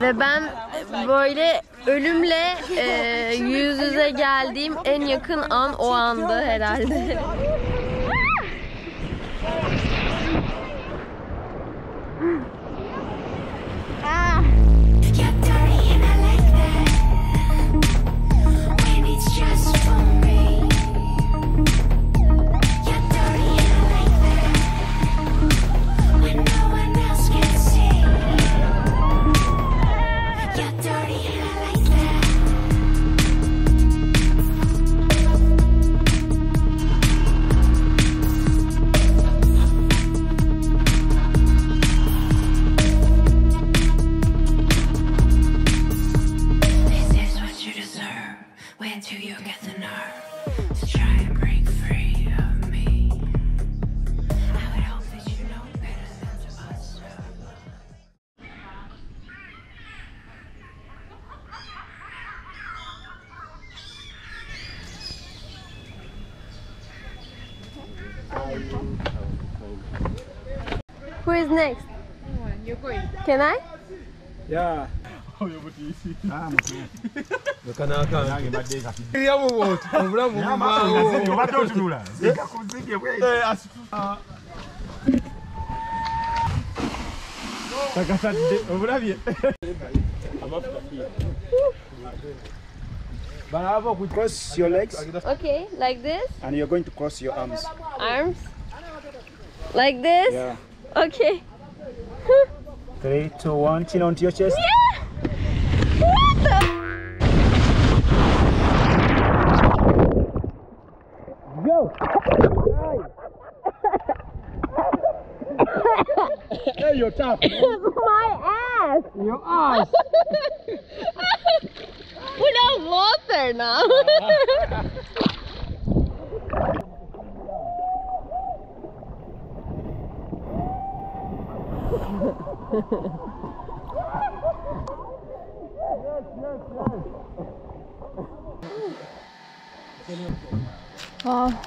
Ve ben böyle ölümle yüz yüze geldiğim en yakın an o andı herhalde. Who is next? You're going. Can I? Yeah. Cross your legs. Okay, like this. And you're going to cross your arms. Arms. Like this. Yeah. Okay. 3, 2, 1. Chin onto your chest. Yeah. What the? Go. Hey, you're tough. My ass. Your ass. Without water now.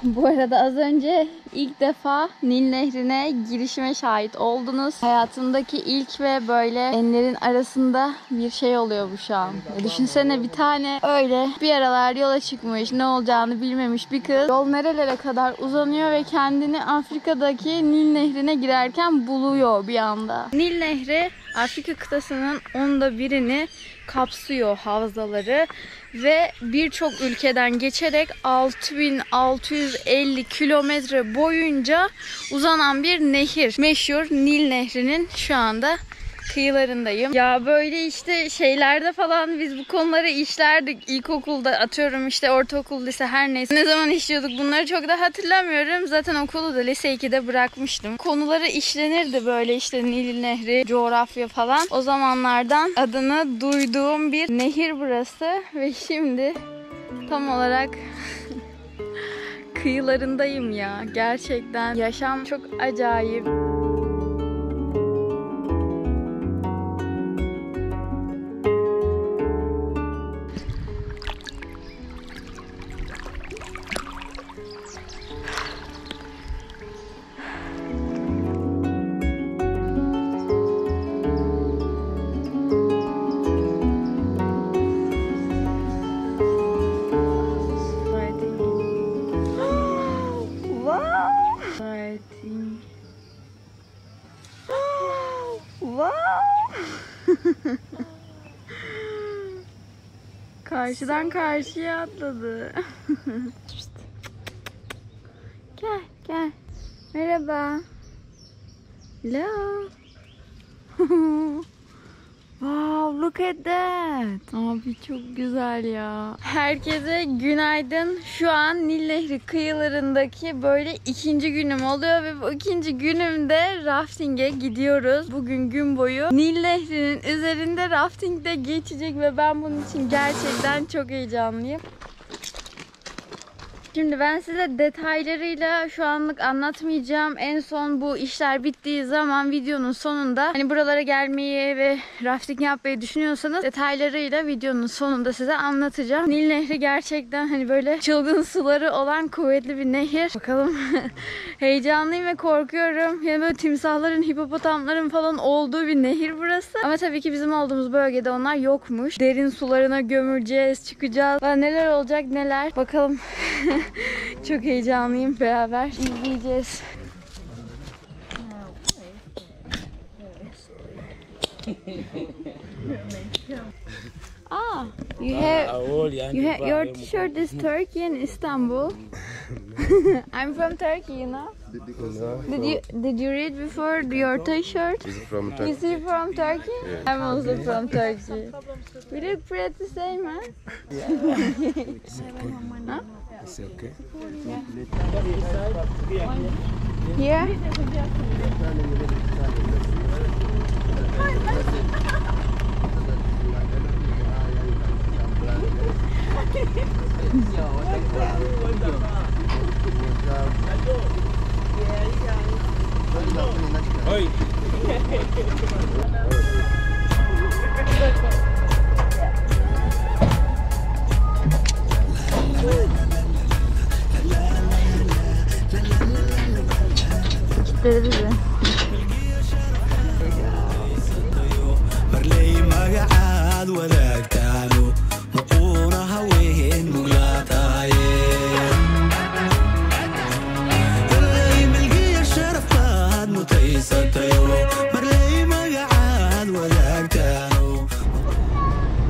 Bu arada az önce ilk defa Nil Nehri'ne girişime şahit oldunuz. Hayatımdaki ilk ve böyle enlerin arasında bir şey oluyor bu şu an. Düşünsene, bir tane öyle bir aralar yola çıkmış, ne olacağını bilmemiş bir kız yol nerelere kadar uzanıyor ve kendini Afrika'daki Nil Nehri'ne girerken buluyor bir anda. Nil Nehri Afrika kıtasının 1/10'ini kapsıyor, havzaları, ve birçok ülkeden geçerek 6650 kilometre boyunca uzanan bir nehir. Meşhur Nil Nehri'nin şu anda kıyılarındayım. Ya böyle işte şeylerde falan biz bu konuları işlerdik. İlkokulda, atıyorum işte ortaokul, lise, her neyse. Ne zaman işliyorduk bunları çok da hatırlamıyorum. Zaten okulu da lise 2'de bırakmıştım. Konuları işlenirdi böyle, işte Nil Nehri, coğrafya falan. O zamanlardan adını duyduğum bir nehir burası ve şimdi tam olarak kıyılarındayım ya. Gerçekten yaşam çok acayip. Karşıdan karşıya atladı. Gel, gel. Merhaba. Hello. Wow, look at that. Abi çok güzel ya. Herkese günaydın. Şu an Nil Nehri kıyılarındaki böyle ikinci günüm oluyor ve bu ikinci günümde rafting'e gidiyoruz. Bugün gün boyu Nil Nehri'nin üzerinde rafting'de geçecek ve ben bunun için gerçekten çok heyecanlıyım. Şimdi ben size detaylarıyla şu anlık anlatmayacağım. En son bu işler bittiği zaman videonun sonunda hani buralara gelmeyi ve rafting yapmayı düşünüyorsanız detaylarıyla videonun sonunda size anlatacağım. Nil Nehri gerçekten hani böyle çılgın suları olan kuvvetli bir nehir. Bakalım heyecanlıyım ve korkuyorum. Yani böyle timsahların, hipopotamların falan olduğu bir nehir burası. Ama tabii ki bizim olduğumuz bölgede onlar yokmuş. Derin sularına gömüleceğiz, çıkacağız. Neler olacak neler. Bakalım. Çok heyecanlıyım. Beraber izleyeceğiz. Your t-shirt is Turkey and Istanbul. I'm from Turkey, you know. Did you read before your t-shirt? Is it from Turkey? Is he from Turkey? Yeah. I'm also from Turkey. We look pretty same, huh? Huh? It's okay. Here? Oi. Dedi bize.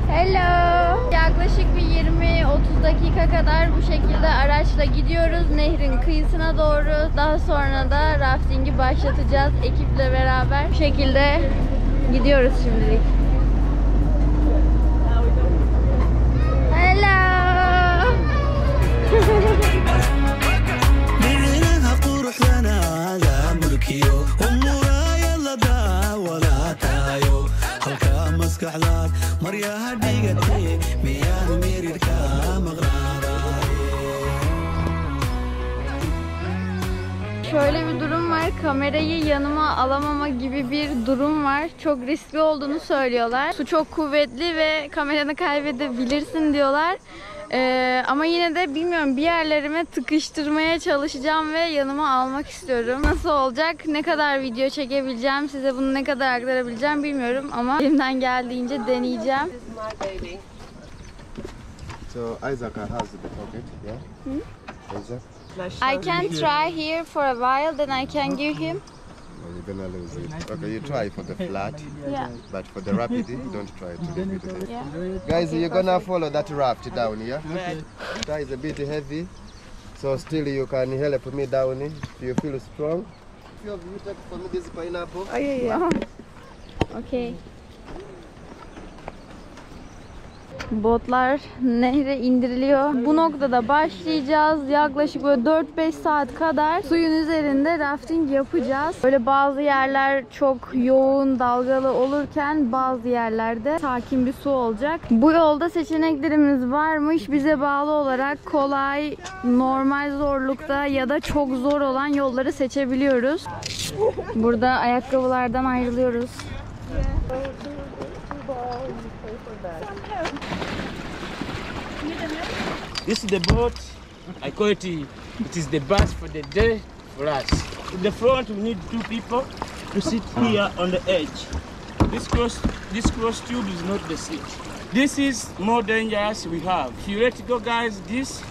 Hello. Yaklaşık bir 20-30 dakika kadar bu şekilde araçla gidiyoruz nehrin kıyısına doğru. Daha sonra da raftingi başlatacağız ekiple beraber. Bu şekilde gidiyoruz şimdilik. Hello. Şöyle bir durum var. Kamerayı yanıma alamama gibi bir durum var. Çok riskli olduğunu söylüyorlar. Su çok kuvvetli ve kameranı kaybedebilirsin diyorlar. Ama yine de bilmiyorum, bir yerlerime tıkıştırmaya çalışacağım ve yanıma almak istiyorum. Nasıl olacak? Ne kadar video çekebileceğim? Size bunu ne kadar aktarabileceğim bilmiyorum ama elimden geldiğince deneyeceğim. So Isaac has the pocket, yeah? Isaac? I can try here for a while, then I can give him. You're gonna lose it. Okay, you try for the flat, Yeah. but for the rapid, don't try to give it to them. Yeah. Guys, you're gonna follow that raft down here. That is a bit heavy, so still you can help me down if you feel strong. You take for me this pineapple. Oh, yeah. Okay. Botlar nehre indiriliyor. Bu noktada başlayacağız. Yaklaşık böyle 4-5 saat kadar suyun üzerinde rafting yapacağız. Böyle bazı yerler çok yoğun dalgalı olurken bazı yerlerde sakin bir su olacak. Bu yolda seçeneklerimiz varmış. Bize bağlı olarak kolay, normal zorlukta ya da çok zor olan yolları seçebiliyoruz. Burada ayakkabılardan ayrılıyoruz. This is the boat. I call it. It is the bus for the day for us. In the front, we need 2 people to sit here on the edge. This cross tube is not the seat. This is more dangerous. We have. If you let it go, guys, this is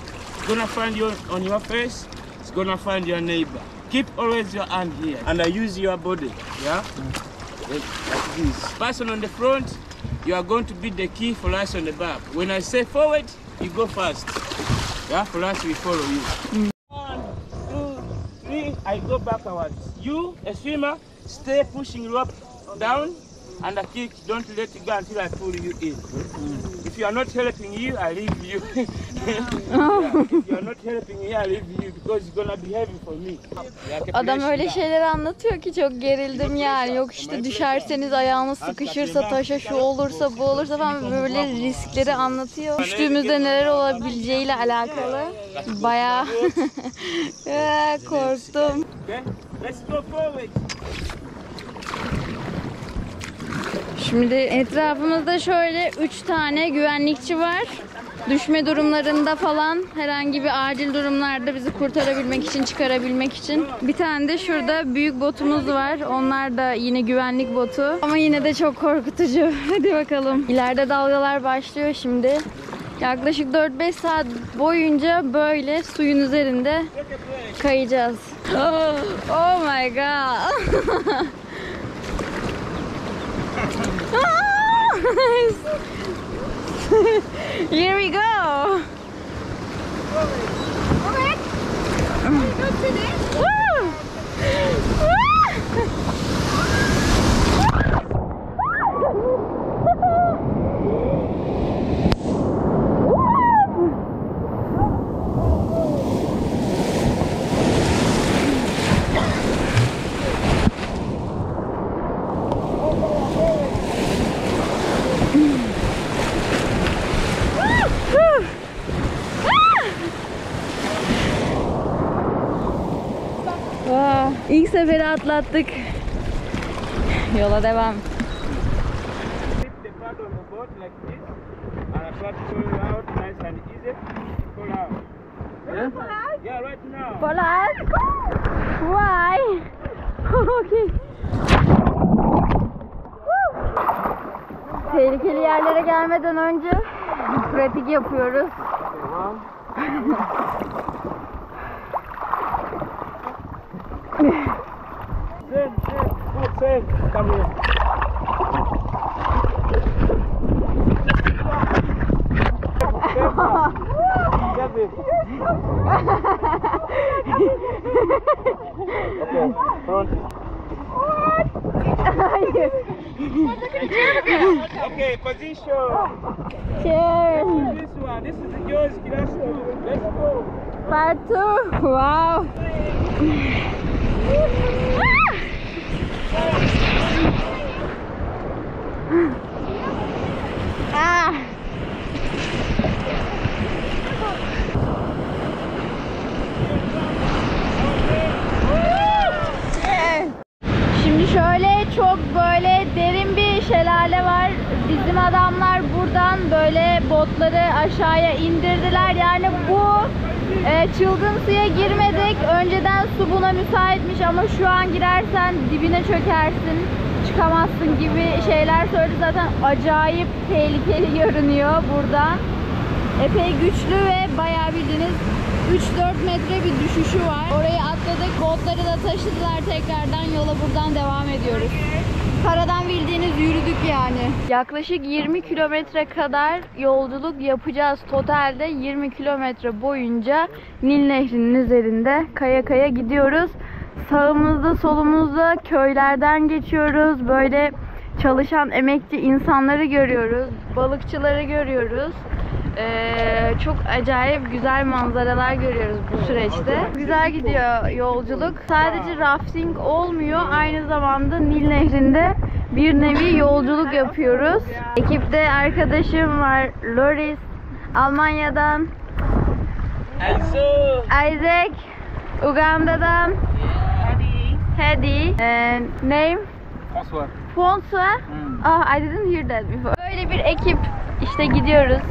gonna find you on your face. It's gonna find your neighbor. Keep always your hand here and use your body. Yeah, like this. Person on the front, you are going to be the key for us on the back. When I say forward, you go fast. Yeah, for us we follow you. 1, 2, 3. I go backwards. You, a swimmer, stay pushing rope down. and the kick, don't let it go until I pull you in. If you are not helping you, I leave you. Yeah, if you are not helping you, I leave you because it's gonna be heavy for me. Adam öyle şeyler anlatıyor ki çok gerildim yani. Yok işte düşerseniz ayağınız sıkışırsa, taşa şu olursa, bu olursa falan, böyle riskleri anlatıyor. Düştüğümüzde neler olabileceğiyle alakalı. Bayağı korktum. Okay, let's go forward. Şimdi etrafımızda şöyle 3 tane güvenlikçi var. Düşme durumlarında falan, herhangi bir acil durumlarda bizi kurtarabilmek için, çıkarabilmek için. Bir tane de şurada büyük botumuz var. Onlar da yine güvenlik botu. Ama yine de çok korkutucu. Hadi bakalım. İleride dalgalar başlıyor şimdi. Yaklaşık 4-5 saat boyunca böyle suyun üzerinde kayacağız. Oh my god. Here we go. Woo! İlk seferi atlattık. Yola devam. Keep the pad on the boat like this, and I try to pull you out nice and easy. Pull out. Yeah? Yeah, right now. Polat? Why? Okay. Tehlikeli yerlere gelmeden önce pratik yapıyoruz. Sen, come here. Okay, position. Cheers. This one. This is the George classroom. Let's go. Part 2. Wow. Ah. Şimdi şöyle çok böyle derin bir şelale var. Bizim adamlar buradan böyle botları aşağıya indirdiler. Yani bu çılgın suya girmedik. Önceden su buna müsaitmiş ama şu an girersen dibine çökersin, çıkamazsın gibi şeyler söyledi. Zaten acayip tehlikeli görünüyor buradan. Epey güçlü ve bayağı bildiğiniz 3-4 metre bir düşüşü var. Orayı atladık. Botları da taşıdılar tekrardan. Yola buradan devam ediyoruz. Karadan bildiğiniz yürüdük yani. Yaklaşık 20 kilometre kadar yolculuk yapacağız. Totalde 20 kilometre boyunca Nil Nehri'nin üzerinde kaya kaya gidiyoruz. Sağımızda solumuzda köylerden geçiyoruz. Böyle çalışan emekçi insanları görüyoruz. Balıkçıları görüyoruz. Çok acayip güzel manzaralar görüyoruz bu süreçte. Güzel gidiyor yolculuk. Sadece rafting olmuyor. Aynı zamanda Nil Nehri'nde bir nevi yolculuk yapıyoruz. Ekipte arkadaşım var. Loris. Almanya'dan. Isaac. Uganda'dan. Hedy. Name? François. Oh, I didn't hear that before. Böyle bir ekip işte gidiyoruz.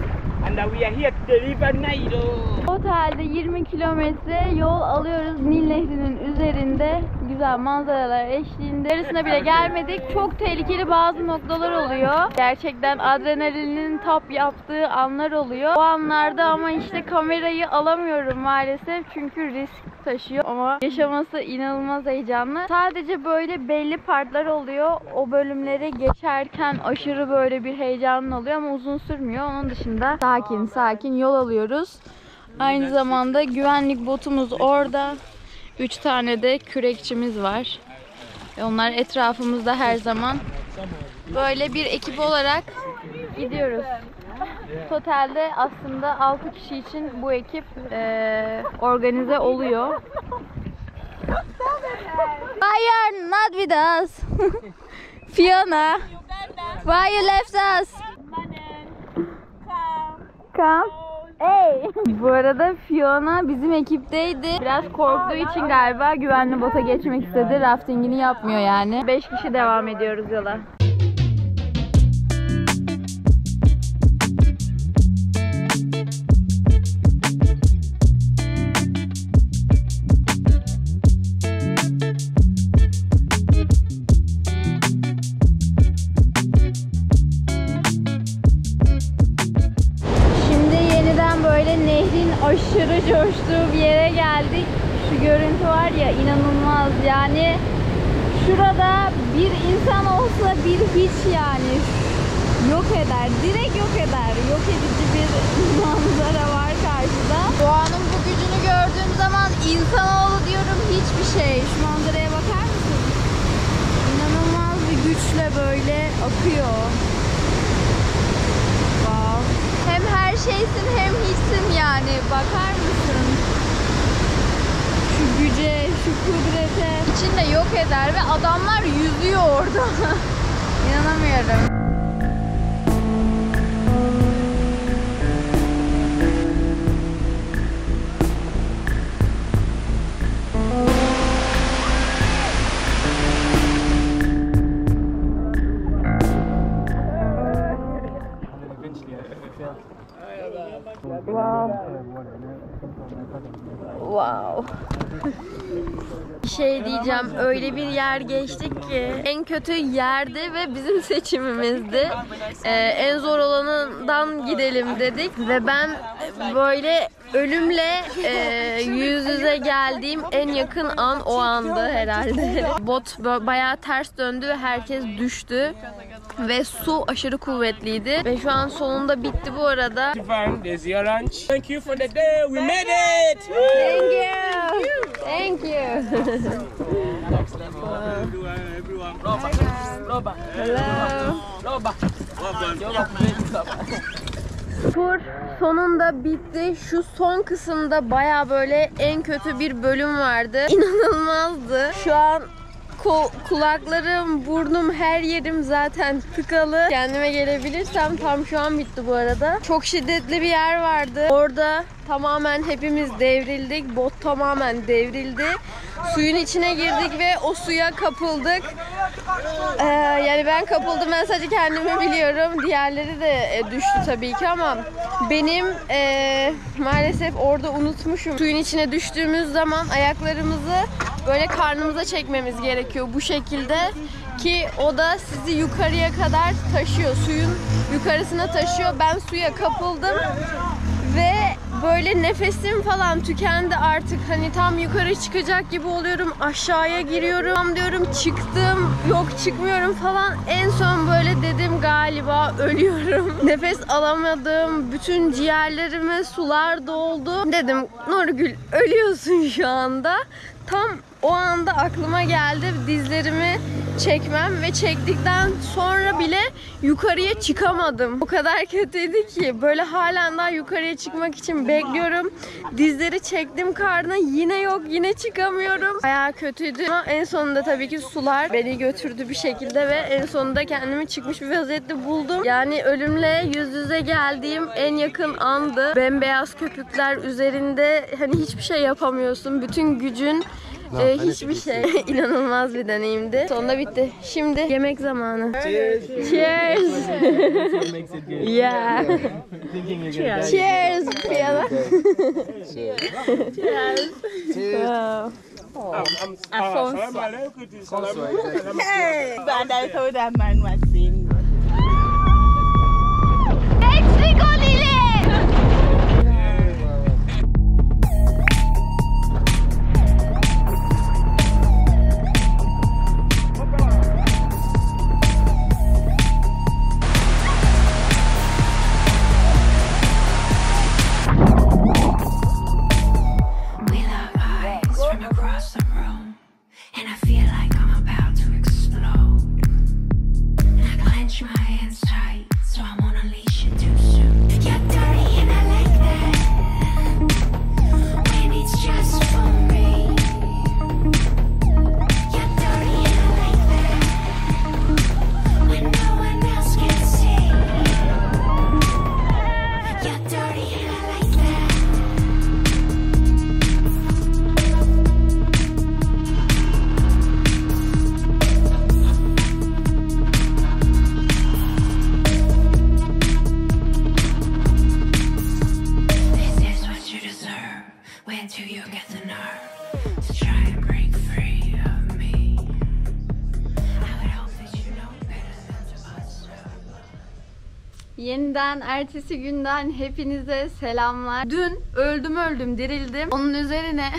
And we are here to deliver Nairo. Totalde 20 kilometre yol alıyoruz Nil Nehri'nin üzerinde. Güzel manzaralar eşliğinde. Yarısına bile gelmedik. Çok tehlikeli bazı noktalar oluyor. Gerçekten adrenalinin tap yaptığı anlar oluyor. O anlarda ama işte kamerayı alamıyorum maalesef. Çünkü risk taşıyor. Ama yaşaması inanılmaz heyecanlı. Sadece böyle belli partlar oluyor. O bölümleri geçerken aşırı böyle bir heyecanlı oluyor ama uzun sürmüyor. Onun dışında sakin sakin yol alıyoruz. Aynı zamanda güvenlik botumuz orada. 3 tane de kürekçimiz var. Onlar etrafımızda her zaman. böyle bir ekip olarak gidiyoruz. Totalde aslında 6 kişi için bu ekip organize oluyor. Why you're not with us? Fiona, why you left us? Come. Hey. Bu arada Fiona bizim ekipteydi. Biraz korktuğu için galiba güvenli bota geçmek istedi. Raftingini yapmıyor yani. 5 kişi devam ediyoruz yola. Aşırı coştuğu bir yere geldik. Şu görüntü var ya, inanılmaz yani. Şurada bir insan olsa bir hiç yani yok eder, direkt yok eder. Yok edici bir manzara var karşıda. Doğanın bu gücünü gördüğüm zaman insanoğlu diyorum hiçbir şey. Şu manzaraya bakar mısın? İnanılmaz bir güçle böyle akıyor. Hem her şeysin hem hiçsin yani. Bakar mısın? Şu güce, şu kudrete. İçinde yok eder ve adamlar yüzüyor orada. İnanamıyorum. Wow. Bir şey diyeceğim, öyle bir yer geçtik ki en kötü yerdi ve bizim seçimimizdi. En zor olanından gidelim dedik ve ben böyle ölümle yüz yüze geldiğim en yakın an o andı herhalde. Bot bayağı ters döndü ve herkes düştü. Ve su aşırı kuvvetliydi. Ve şu an sonunda bitti bu arada. There's your lunch. Thank you for the day. We made it. Thank you. Thank you. Tur sonunda bitti. Şu son kısımda baya böyle en kötü bir bölüm vardı. İnanılmazdı. Şu an kulaklarım, burnum, her yerim zaten tıkalı. Kendime gelebilirsem tam şu an bitti bu arada. Çok şiddetli bir yer vardı. Orada tamamen hepimiz devrildik. Bot tamamen devrildi. Suyun içine girdik ve o suya kapıldık. Yani ben kapıldım. Ben sadece kendimi biliyorum. Diğerleri de düştü tabii ki ama benim maalesef orada unutmuşum. Suyun içine düştüğümüz zaman ayaklarımızı böyle karnımıza çekmemiz gerekiyor bu şekilde ki o da sizi yukarıya kadar taşıyor. Suyun yukarısına taşıyor. Ben suya kapıldım ve böyle nefesim falan tükendi artık. Hani tam yukarı çıkacak gibi oluyorum. Aşağıya giriyorum. Tam diyorum çıktım. Yok çıkmıyorum falan. En son böyle dedim galiba ölüyorum. Nefes alamadım. Bütün ciğerlerime sular doldu. Dedim Nurgül ölüyorsun şu anda. Tam o anda aklıma geldi dizlerimi çekmem ve çektikten sonra bile yukarıya çıkamadım. O kadar kötüydü ki böyle halen daha yukarıya çıkmak için bekliyorum. Dizleri çektim karnına, yine yok, yine çıkamıyorum. Bayağı kötüydü ama en sonunda tabii ki sular beni götürdü bir şekilde ve en sonunda kendimi çıkmış bir vaziyette buldum. Yani ölümle yüz yüze geldiğim en yakın andı. Bembeyaz köpükler üzerinde, hani hiçbir şey yapamıyorsun. Bütün gücün hiçbir şey. İnanılmaz bir deneyimdi. Sonunda bitti. Şimdi yemek zamanı. Cheers. Cheers. Yeah. Cheers. Cheers. Fiona. Cheers. Wow. Alfonso. Hey, but I thought that man was saying. And I feel like I'm about to explode. And I Yeniden ertesi günden hepinize selamlar. Dün öldüm dirildim. Onun üzerine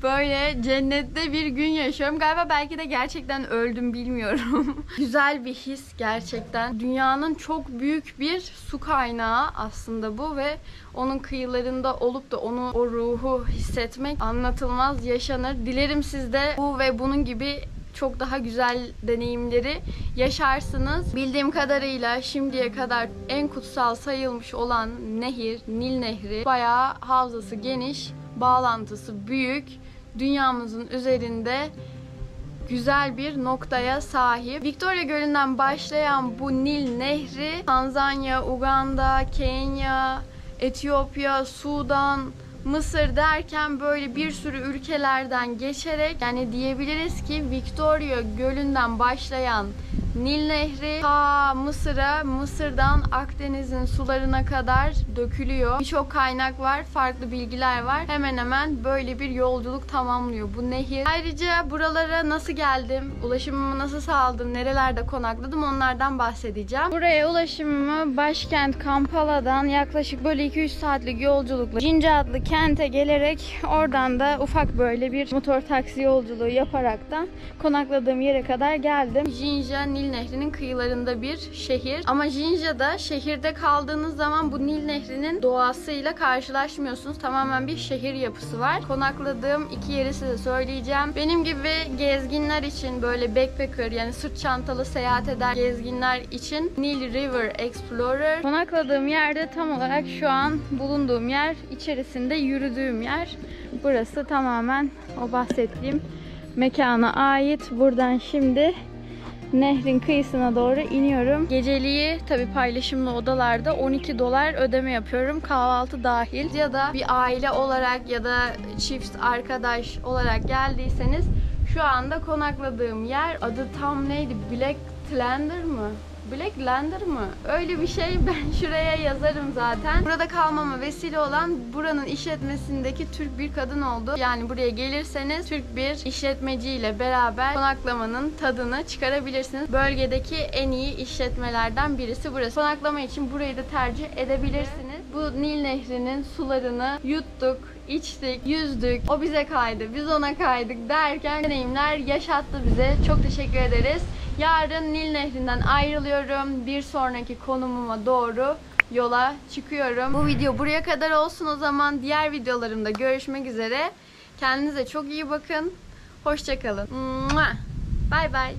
böyle cennette bir gün yaşıyorum. Galiba belki de gerçekten öldüm, bilmiyorum. Güzel bir his gerçekten. Dünyanın çok büyük bir su kaynağı aslında bu ve onun kıyılarında olup da o ruhu hissetmek anlatılmaz, yaşanır. Dilerim siz de bu ve bunun gibi çok daha güzel deneyimleri yaşarsınız. Bildiğim kadarıyla şimdiye kadar en kutsal sayılmış olan nehir, Nil Nehri, bayağı havzası geniş, bağlantısı büyük, dünyamızın üzerinde güzel bir noktaya sahip. Victoria Gölü'nden başlayan bu Nil Nehri, Tanzanya, Uganda, Kenya, Etiyopya, Sudan, Mısır derken böyle bir sürü ülkelerden geçerek, yani diyebiliriz ki Victoria Gölü'nden başlayan Nil Nehri ta Mısır'a, Mısır'dan Akdeniz'in sularına kadar dökülüyor. Birçok kaynak var, farklı bilgiler var. Hemen hemen böyle bir yolculuk tamamlıyor bu nehir. Ayrıca buralara nasıl geldim, ulaşımımı nasıl sağladım, nerelerde konakladım, onlardan bahsedeceğim. Buraya ulaşımımı başkent Kampala'dan yaklaşık böyle 2-3 saatlik yolculukla Jinja adlı kente gelerek, oradan da ufak böyle bir motor taksi yolculuğu yaparaktan konakladığım yere kadar geldim. Jinja Nil Nehri'nin kıyılarında bir şehir. Ama Jinja'da şehirde kaldığınız zaman bu Nil Nehri'nin doğasıyla karşılaşmıyorsunuz. Tamamen bir şehir yapısı var. Konakladığım iki yeri size söyleyeceğim. Benim gibi gezginler için, böyle backpacker yani sırt çantalı seyahat eden gezginler için Nil River Explorer. Konakladığım yerde tam olarak şu an bulunduğum yer içerisinde yürüdüğüm yer. Burası tamamen o bahsettiğim mekana ait. Buradan şimdi nehrin kıyısına doğru iniyorum. Geceliği tabi paylaşımlı odalarda $12 ödeme yapıyorum. Kahvaltı dahil. Ya da bir aile olarak ya da çift arkadaş olarak geldiyseniz, şu anda konakladığım yer adı tam neydi? Blacklander mı? Blacklander mı? Öyle bir şey, ben şuraya yazarım zaten. Burada kalmama vesile olan buranın işletmesindeki Türk bir kadın oldu. Yani buraya gelirseniz Türk bir işletmeciyle beraber konaklamanın tadını çıkarabilirsiniz. Bölgedeki en iyi işletmelerden birisi burası. Konaklama için burayı da tercih edebilirsiniz. Bu Nil Nehri'nin sularını yuttuk, içtik, yüzdük. O bize kaydı, biz ona kaydık derken deneyimler yaşattı bize. Çok teşekkür ederiz. Yarın Nil Nehri'nden ayrılıyorum. Bir sonraki konumuma doğru yola çıkıyorum. Bu video buraya kadar olsun o zaman. Diğer videolarımda görüşmek üzere. Kendinize çok iyi bakın. Hoşça kalın. Bye bye.